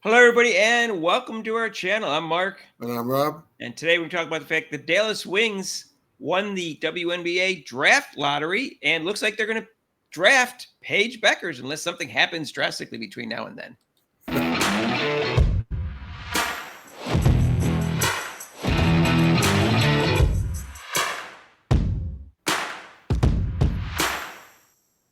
Hello, everybody, and welcome to our channel. I'm Mark. And I'm Rob. And today we're talking about the fact that Dallas Wings won the WNBA draft lottery, and looks like they're going to draft Paige Bueckers unless something happens drastically between now and then.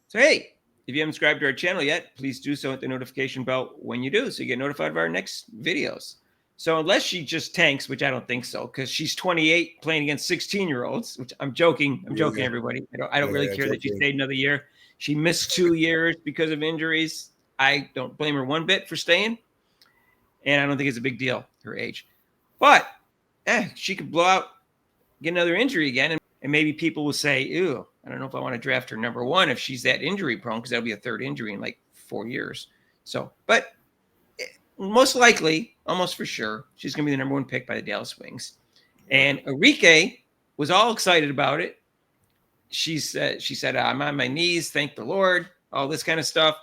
So, hey, if you haven't subscribed to our channel yet, please do so, hit the notification bell when you do so you get notified of our next videos. So unless she just tanks, which I don't think so, because she's 28 playing against 16-year-olds, which I'm joking. I'm joking, everybody. I don't really care that she stayed another year. She missed 2 years because of injuries. I don't blame her one bit for staying. And I don't think it's a big deal, her age. But she could blow out, get another injury again. And maybe people will say, ew, I don't know if I want to draft her number one if she's that injury prone, because that'll be a third injury in like 4 years. So, but most likely, almost for sure, she's going to be the number one pick by the Dallas Wings. And Enrique was all excited about it. She said, I'm on my knees, thank the Lord, all this kind of stuff.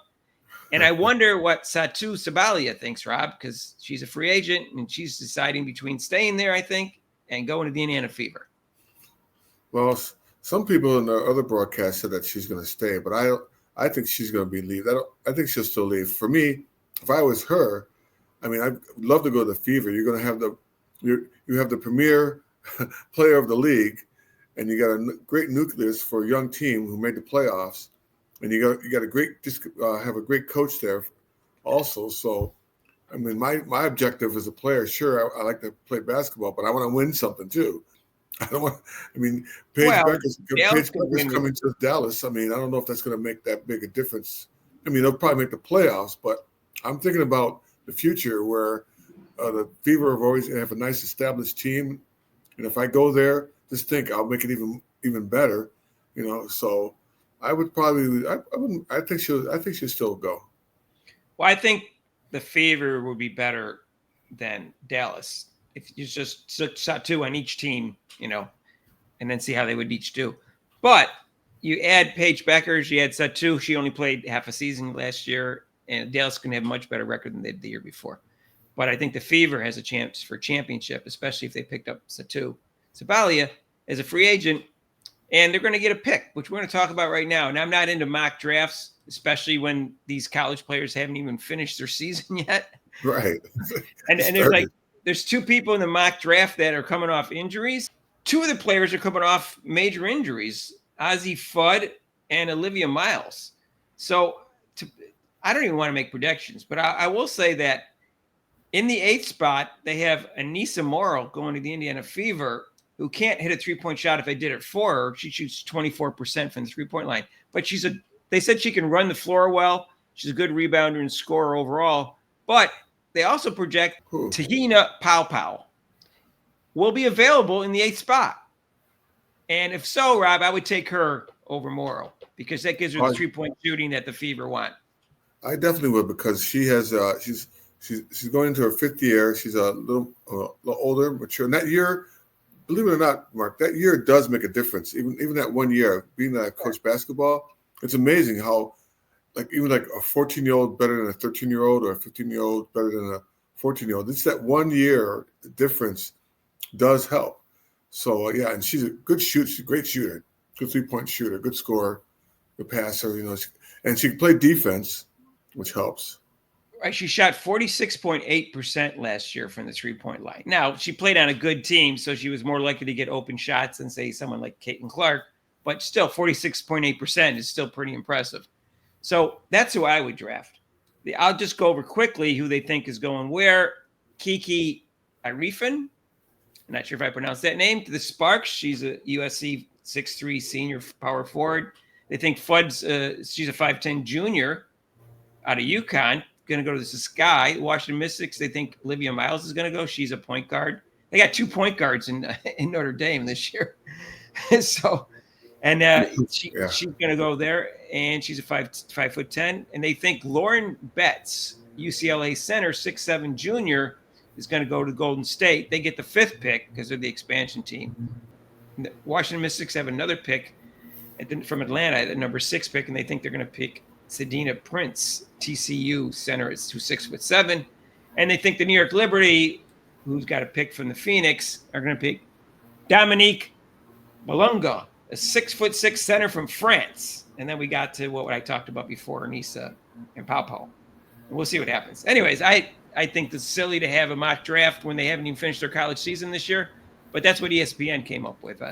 And I wonder what Satu Sabalia thinks, Rob, because she's a free agent and she's deciding between staying there, I think, and going to the Indiana Fever. Well, some people in the other broadcast said that she's going to stay, but I think she's going to be leave. I think she'll still leave. For me, if I was her, I mean, I'd love to go to the Fever. You're going to have you have the premier player of the league, and you got a great nucleus for a young team who made the playoffs, and you got a great have a great coach there, also. So, I mean, my objective as a player, sure, I like to play basketball, but I want to win something too. I don't want. I mean, Paige Bueckers coming to Dallas. I mean, I don't know if that's going to make that big a difference. I mean, they'll probably make the playoffs, but I'm thinking about the future where the Fever have always have a nice established team, and if I go there, just think I'll make it even better, So I would probably I think she'll still go. Well, I think the Fever would be better than Dallas if you just shot two on each team, and then see how they would each do. But you add Paige Bueckers, you add Satu. She only played half a season last year, and Dallas can have a much better record than they did the year before. But I think the Fever has a chance for championship, especially if they picked up Satu Sabalia as a free agent, and they're going to get a pick, which we're going to talk about right now. And I'm not into mock drafts, especially when these college players haven't even finished their season yet. Right. and there's two people in the mock draft that are coming off injuries. Two of the players are coming off major injuries, Ozzie Fudd and Olivia Miles. So I don't even want to make predictions, but I will say that in the 8th spot, they have Anissa Morrow going to the Indiana Fever, who can't hit a three-point shot if I did it for her. She shoots 24% from the three-point line. But they said she can run the floor well. She's a good rebounder and scorer overall. But they also project Tahina Pau will be available in the 8th spot. And if so, Rob, I would take her over Morrow because that gives her the three-point shooting that the Fever want. I definitely would, because she has she's going into her 5th year. She's a little older, mature. And that year, believe it or not, Mark, that year does make a difference. Even that 1 year being that I coach basketball, it's amazing how even a 14-year-old better than a 13-year-old or a 15-year-old better than a 14-year-old. It's that 1 year difference does help. So yeah, and she's a good shooter. She's a great shooter, good three-point shooter, good scorer, good passer. And she can play defense, which helps. Right, she shot 46.8% last year from the three-point line. Now, she played on a good team, so she was more likely to get open shots than, say, someone like Caitlin Clark. But still, 46.8% is still pretty impressive. So that's who I would draft. I'll just go over quickly who they think is going where. Kiki Arifin. I'm not sure if I pronounced that name. To the Sparks. She's a USC 6'3" senior power forward. They think Fudd's she's a 5'10" junior out of UConn. Going to go to the Sky. Washington Mystics, they think Olivia Miles is going to go. She's a point guard. They got 2 point guards in Notre Dame this year. She's going to go there, and she's a 5'10", and they think Lauren Betts, UCLA center, 6'7" junior, is going to go to Golden State. They get the 5th pick because they're the expansion team. The Washington Mystics have another pick from Atlanta, the number 6 pick, and they think they're going to pick Sedina Prince, TCU center, is 6'7", And they think the New York Liberty, who's got a pick from the Phoenix, are going to pick Dominique Malonga, a 6'6" center from France. And then we got to what I talked about before, Nisa and Pau Pau. And we'll see what happens. Anyways, I think it's silly to have a mock draft when they haven't even finished their college season this year, but that's what ESPN came up with.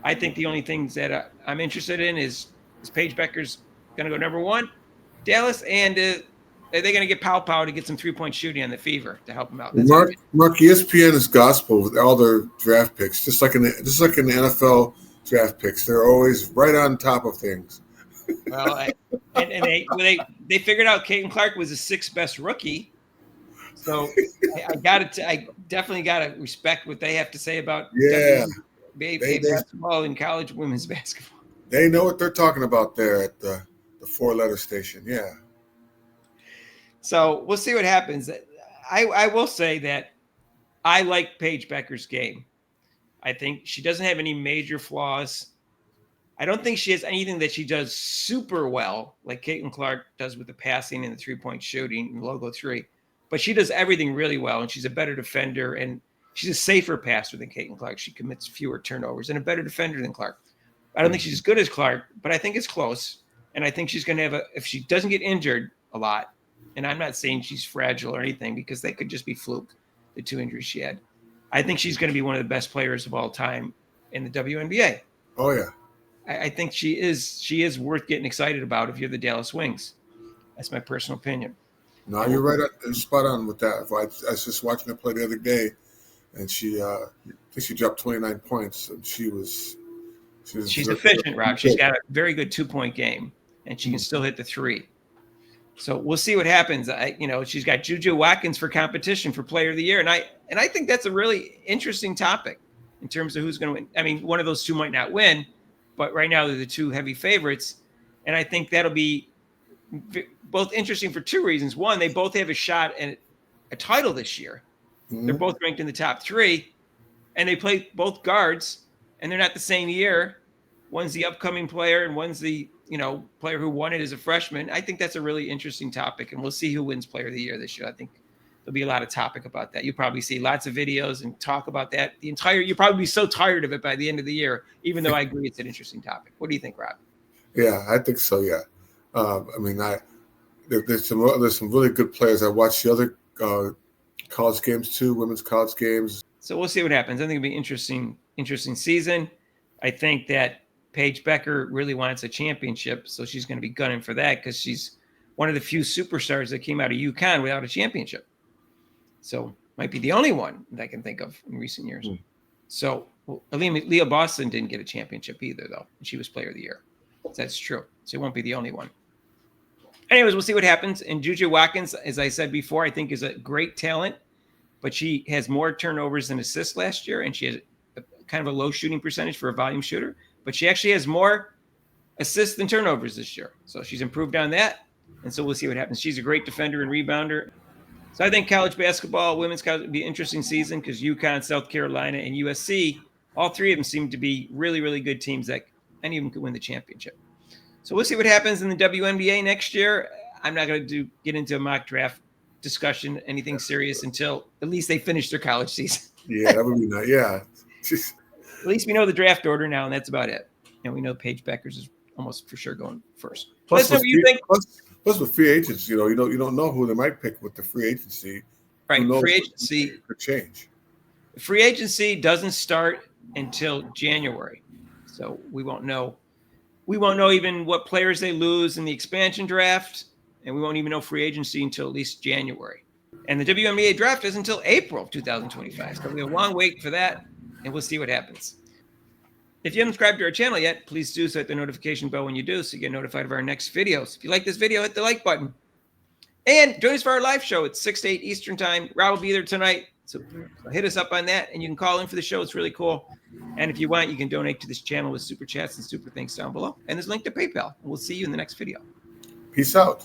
I think the only things that I'm interested in is Paige Bueckers going to go number one, Dallas, and are they going to get Pau Pau to get some three-point shooting on the Fever to help them out? Mark, ESPN is gospel with all their draft picks, just like in the NFL draft picks. They're always right on top of things. Well, they figured out Caitlin Clark was the sixth best rookie, so I definitely got to respect what they have to say about WNBA basketball and college women's basketball. They know what they're talking about there at the four-letter station. Yeah. So we'll see what happens. I will say that I like Paige Bueckers' game. I think she doesn't have any major flaws. I don't think she has anything that she does super well, like Caitlin Clark does with the passing and the three-point shooting and logo three. But she does everything really well, and she's a better defender, and she's a safer passer than Caitlin Clark. She commits fewer turnovers and a better defender than Clark. I don't think she's as good as Clark, but I think it's close. And I think she's going to have if she doesn't get injured a lot, and I'm not saying she's fragile or anything because they could just be fluke, the two injuries she had. I think she's going to be one of the best players of all time in the WNBA. Oh, yeah. I think she is worth getting excited about if you're the Dallas Wings. That's my personal opinion. No, you're right. You're spot on with that. I was just watching her play the other day, and I think she dropped 29 points, and she's efficient, Rob. She's got a very good 2-point game, and she can still hit the three. So we'll see what happens. She's got Juju Watkins for competition for Player of the Year, and I think that's a really interesting topic in terms of who's going to win. I mean, one of those two might not win, but right now they're the two heavy favorites, and I think that'll be both interesting for two reasons. One, they both have a shot at a title this year. Mm-hmm. They're both ranked in the top three, and they play both guards, and they're not the same year. One's the upcoming player, and one's the player who won it as a freshman. I think that's a really interesting topic, and we'll see who wins Player of the Year this year. I think there'll be a lot of topic about that. You'll probably see lots of videos and talk about that. You'll probably be so tired of it by the end of the year, even though I agree it's an interesting topic. What do you think, Rob? Yeah, I think so. Yeah. There's some really good players. I watched the other college games too, women's college games. So we'll see what happens. I think it'll be interesting season. I think that Paige Bueckers really wants a championship, so she's going to be gunning for that because she's one of the few superstars that came out of UConn without a championship. So might be the only one that I can think of in recent years. Mm. So Leah Boston didn't get a championship either, though. She was Player of the Year. So that's true. So it won't be the only one. Anyways, we'll see what happens. And Juju Watkins, as I said before, I think is a great talent, but she has more turnovers than assists last year, and she has kind of a low shooting percentage for a volume shooter. But she actually has more assists than turnovers this year. So she's improved on that. And so we'll see what happens. She's a great defender and rebounder. So I think college basketball, women's college, will be an interesting season because UConn, South Carolina, and USC, all three of them seem to be really, really good teams that any of them could win the championship. So we'll see what happens in the WNBA next year. I'm not going to get into a mock draft discussion, anything serious, until at least they finish their college season. Yeah, that would be nice. Yeah. At least we know the draft order now, and that's about it. And we know Paige Bueckers is almost for sure going first. Plus, what you think. Plus, with free agents, you don't know who they might pick with the free agency. Right, free agency could change. Free agency doesn't start until January, so we won't know. We won't know even what players they lose in the expansion draft, and we won't even know free agency until at least January. And the WNBA draft is until April of 2025, so we have a long wait for that. And we'll see what happens. If you haven't subscribed to our channel yet, please do so. Hit the notification bell when you do so you get notified of our next videos. If you like this video, hit the like button. And join us for our live show at 6 to 8 Eastern time. Rob will be there tonight. So hit us up on that, and you can call in for the show. It's really cool. And if you want, you can donate to this channel with super chats and super thanks down below. And there's a link to PayPal. And we'll see you in the next video. Peace out.